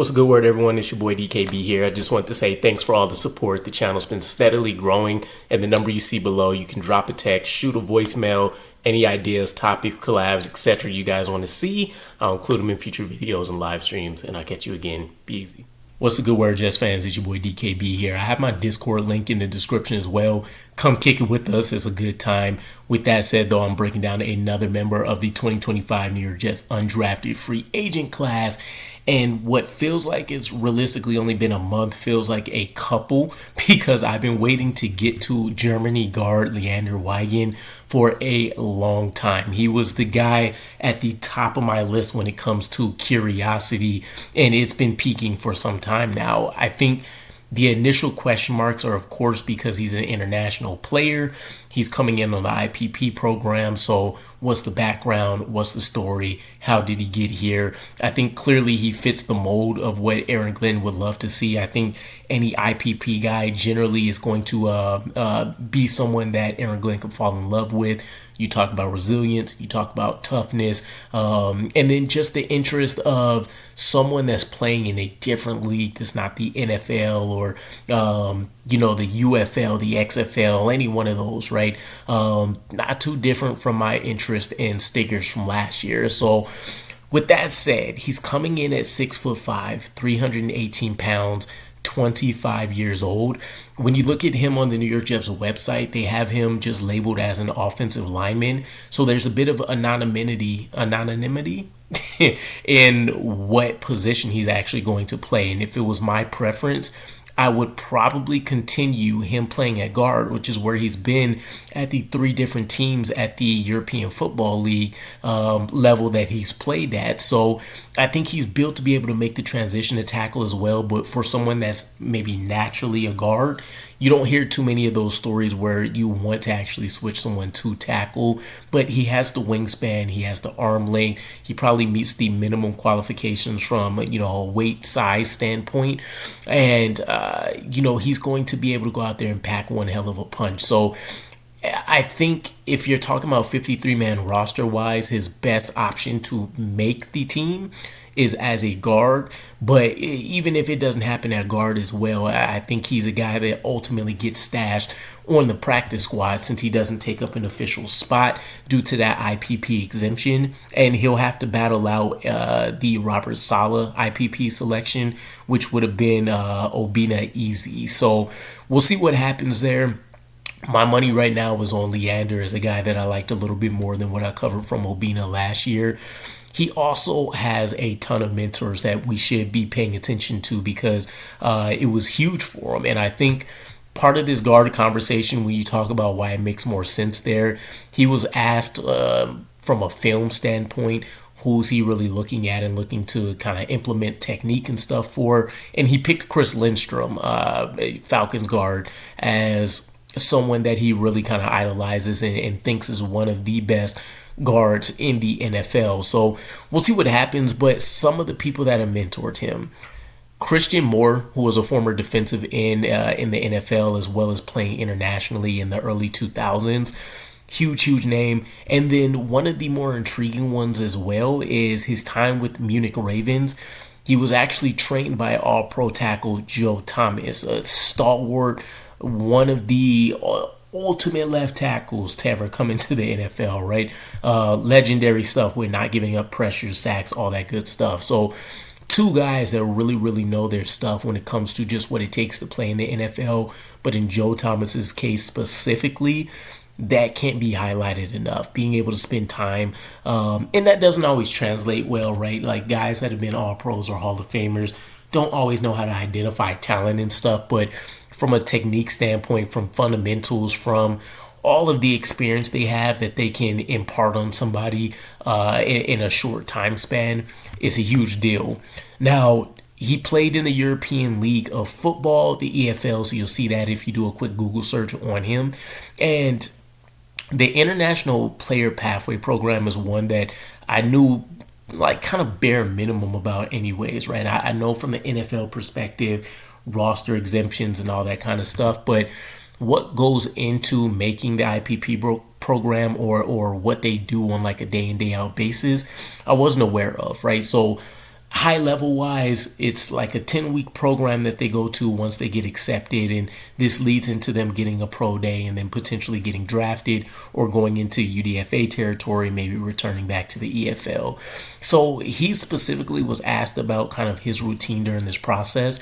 What's a good word, everyone? It's your boy DKB here. I just want to say thanks for all the support. The channel's been steadily growing, and the number you see below, you can drop a text, shoot a voicemail, any ideas, topics, collabs, etc. you guys want to see. I'll include them in future videos and live streams, and I'll catch you again. Be easy. What's a good word, Jets fans? It's your boy DKB here. I have my Discord link in the description as well. Come kick it with us. It's a good time. With that said, though, I'm breaking down another member of the 2025 New York Jets undrafted free agent class. And what feels like it's realistically only been a month feels like a couple, because I've been waiting to get to Germany guard Leander Wiegand for a long time. He was the guy at the top of my list when it comes to curiosity, and it's been peaking for some time now. I think the initial question marks are, of course, because he's an international player. He's coming in on the IPP program. So what's the background? What's the story? How did he get here? I think clearly he fits the mold of what Aaron Glenn would love to see. I think any IPP guy generally is going to be someone that Aaron Glenn could fall in love with. You talk about resilience, you talk about toughness, and then just the interest of someone that's playing in a different league that's not the NFL or, the UFL, the XFL, any one of those, right? Not too different from my interest in stickers from last year. So with that said, he's coming in at 6'5", 318 pounds, 25 years old. When you look at him on the New York Jets website, they have him just labeled as an offensive lineman. So there's a bit of anonymity in what position he's actually going to play. And if it was my preference, I would probably continue him playing at guard, which is where he's been at the three different teams at the European Football League level that he's played at. So I think he's built to be able to make the transition to tackle as well. But for someone that's maybe naturally a guard, you don't hear too many of those stories where you want to actually switch someone to tackle. But he has the wingspan, he has the arm length, he probably meets the minimum qualifications from a weight size standpoint, and he's going to be able to go out there and pack one hell of a punch. So I think if you're talking about 53-man roster-wise, his best option to make the team is as a guard. But even if it doesn't happen at guard as well, I think he's a guy that ultimately gets stashed on the practice squad since he doesn't take up an official spot due to that IPP exemption. And he'll have to battle out the Robert Saleh IPP selection, which would have been Obina easy. So we'll see what happens there. My money right now was on Leander as a guy that I liked a little bit more than what I covered from Obina last year. He also has a ton of mentors that we should be paying attention to because it was huge for him. And I think part of this guard conversation, when you talk about why it makes more sense there, he was asked from a film standpoint, who's he really looking at and looking to kind of implement technique and stuff for. And he picked Chris Lindstrom, Falcons guard, as someone that he really kind of idolizes and thinks is one of the best guards in the NFL. So we'll see what happens. But some of the people that have mentored him: Christian Moore, who was a former defensive end in the NFL as well as playing internationally in the early 2000s. Huge name. And then one of the more intriguing ones as well is his time with Munich Ravens. He was actually trained by all-pro tackle Joe Thomas, a stalwart, one of the ultimate left tackles to ever come into the NFL, right? Legendary stuff with not giving up pressure, sacks, all that good stuff. So two guys that really know their stuff when it comes to just what it takes to play in the NFL. But in Joe Thomas's case specifically, that can't be highlighted enough. Being able to spend time, and that doesn't always translate well, right? Like guys that have been all pros or Hall of Famers don't always know how to identify talent and stuff, but from a technique standpoint, from fundamentals, from all of the experience they have that they can impart on somebody in a short time span, is a huge deal. Now, he played in the European League of Football, the EFL, so you'll see that if you do a quick Google search on him. And the International Player Pathway Program is one that I knew like kind of bare minimum about anyways, right? I know from the NFL perspective, roster exemptions and all that kind of stuff, but what goes into making the IPP program or what they do on like a day in day out basis, I wasn't aware of, right? So high level wise, it's like a 10-week program that they go to once they get accepted, and this leads into them getting a pro day and then potentially getting drafted or going into UDFA territory, maybe returning back to the EFL. So he specifically was asked about kind of his routine during this process.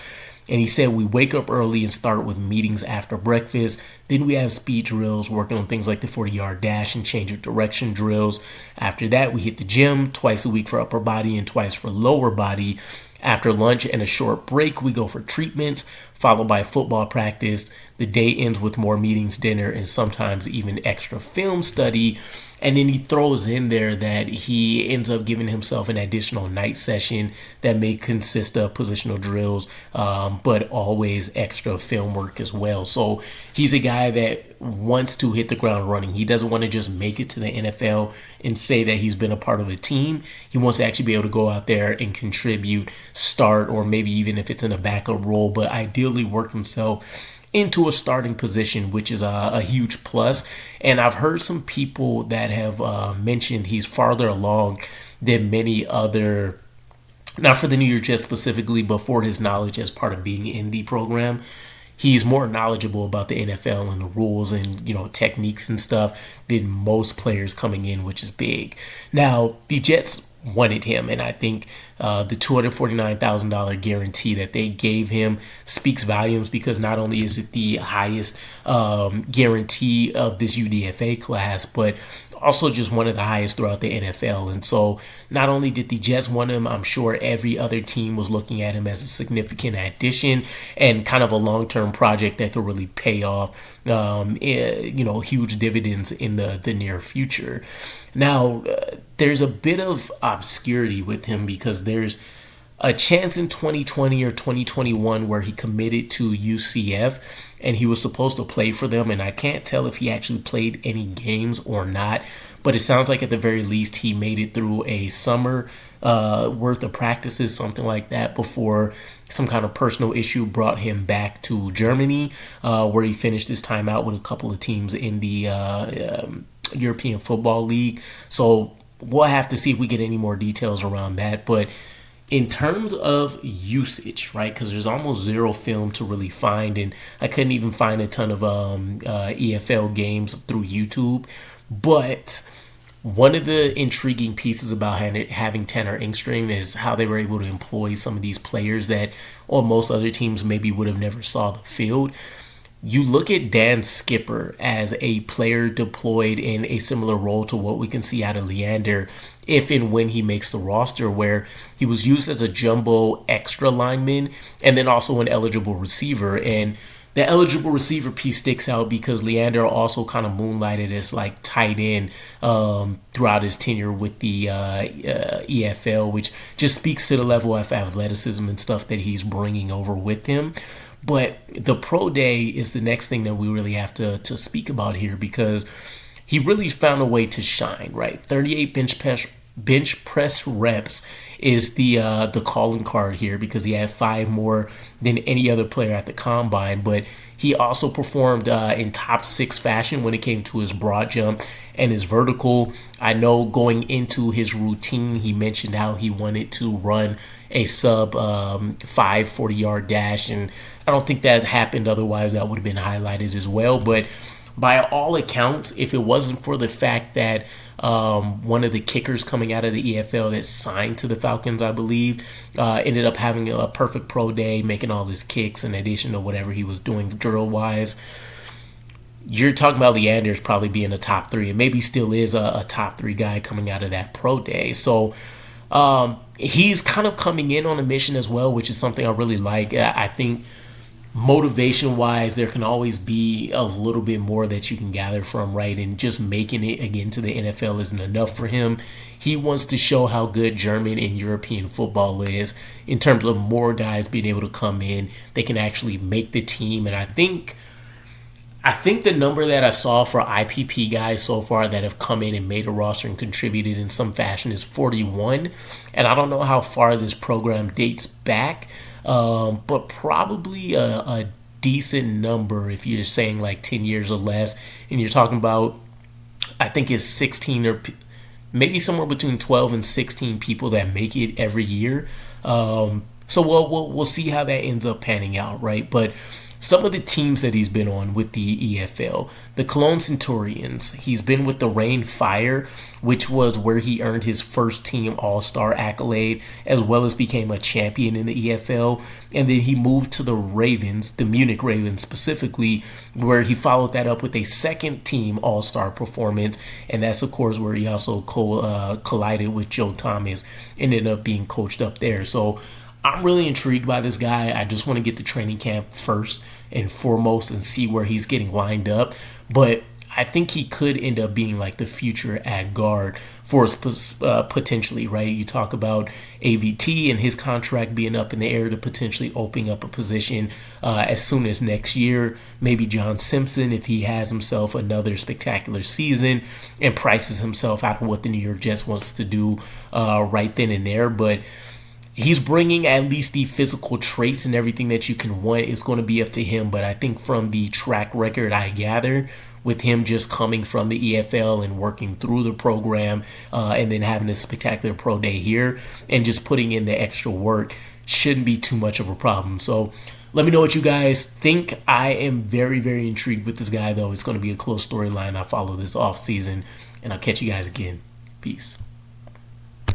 And he said, we wake up early and start with meetings after breakfast. Then we have speed drills, working on things like the 40-yard dash and change of direction drills. After that, we hit the gym twice a week for upper body and twice for lower body. After lunch and a short break, we go for treatments, followed by football practice. The day ends with more meetings, dinner, and sometimes even extra film study. And then he throws in there that he ends up giving himself an additional night session that may consist of positional drills, but always extra film work as well. So he's a guy that wants to hit the ground running. He doesn't want to just make it to the NFL and say that he's been a part of a team. He wants to actually be able to go out there and contribute, start, or maybe even if it's in a backup role, but ideally work himself into a starting position, which is a huge plus. And I've heard some people that have mentioned he's farther along than many other, not for the New York Jets specifically, but for his knowledge as part of being in the program. He's more knowledgeable about the NFL and the rules and, techniques and stuff than most players coming in, which is big. Now, the Jets wanted him, and I think the $249,000 guarantee that they gave him speaks volumes, because not only is it the highest guarantee of this UDFA class, but also just one of the highest throughout the NFL. And so not only did the Jets want him, I'm sure every other team was looking at him as a significant addition and kind of a long-term project that could really pay off, huge dividends in the near future. Now, there's a bit of obscurity with him because there's a chance in 2020 or 2021 where he committed to UCF and he was supposed to play for them, and I can't tell if he actually played any games or not, but it sounds like at the very least he made it through a summer worth of practices, something like that, before some kind of personal issue brought him back to Germany, where he finished his time out with a couple of teams in the European Football League. So we'll have to see if we get any more details around that. But in terms of usage, right, because there's almost zero film to really find, and I couldn't even find a ton of EFL games through YouTube. But one of the intriguing pieces about having Tanner Engstrom is how they were able to employ some of these players that on most other teams maybe would have never saw the field. You look at Dan Skipper as a player deployed in a similar role to what we can see out of Leander if and when he makes the roster, where he was used as a jumbo extra lineman and then also an eligible receiver. And the eligible receiver piece sticks out because Leander also kind of moonlighted as like tight end throughout his tenure with the EFL, which just speaks to the level of athleticism and stuff that he's bringing over with him. But the pro day is the next thing that we really have to speak about here, because he really found a way to shine, right? 38 bench press reps is the calling card here, because he had 5 more than any other player at the combine. But he also performed in top 6 fashion when it came to his broad jump and his vertical. I know going into his routine, he mentioned how he wanted to run a sub 5 40-yard dash, and I don't think that happened. Otherwise, that would have been highlighted as well. But by all accounts, if it wasn't for the fact that one of the kickers coming out of the EFL that signed to the Falcons, I believe, ended up having a perfect pro day, making all his kicks in addition to whatever he was doing drill-wise, you're talking about Leander's probably being a top 3, and maybe still is a top 3 guy coming out of that pro day. So he's kind of coming in on a mission as well, which is something I really like. I think motivation-wise, there can always be a little bit more that you can gather from, right? And just making it again to the NFL isn't enough for him. He wants to show how good German and European football is in terms of more guys being able to come in. They can actually make the team. And I think the number that I saw for IPP guys so far that have come in and made a roster and contributed in some fashion is 41. And I don't know how far this program dates back, but probably a decent number if you're saying like 10 years or less. And you're talking about, I think it's 16 or maybe somewhere between 12 and 16 people that make it every year. So we'll see how that ends up panning out, right? But some of the teams that he's been on with the EFL, the Cologne Centurions, he's been with the Rain Fire, which was where he earned his first team All-Star accolade, as well as became a champion in the EFL. And then he moved to the Ravens, the Munich Ravens specifically, where he followed that up with a second team All-Star performance. And that's, of course, where he also collided with Joe Thomas, ended up being coached up there. So I'm really intrigued by this guy. I just want to get the training camp first and foremost and see where he's getting lined up. But I think he could end up being like the future at guard for us potentially, right? You talk about AVT and his contract being up in the air to potentially opening up a position as soon as next year. Maybe John Simpson, if he has himself another spectacular season and prices himself out of what the New York Jets wants to do right then and there. But he's bringing at least the physical traits and everything that you can want. It's going to be up to him. But I think from the track record I gather, with him just coming from the EFL and working through the program and then having a spectacular pro day here and just putting in the extra work, shouldn't be too much of a problem. So let me know what you guys think. I am very, very intrigued with this guy, though. It's going to be a close storyline I follow this offseason. And I'll catch you guys again. Peace.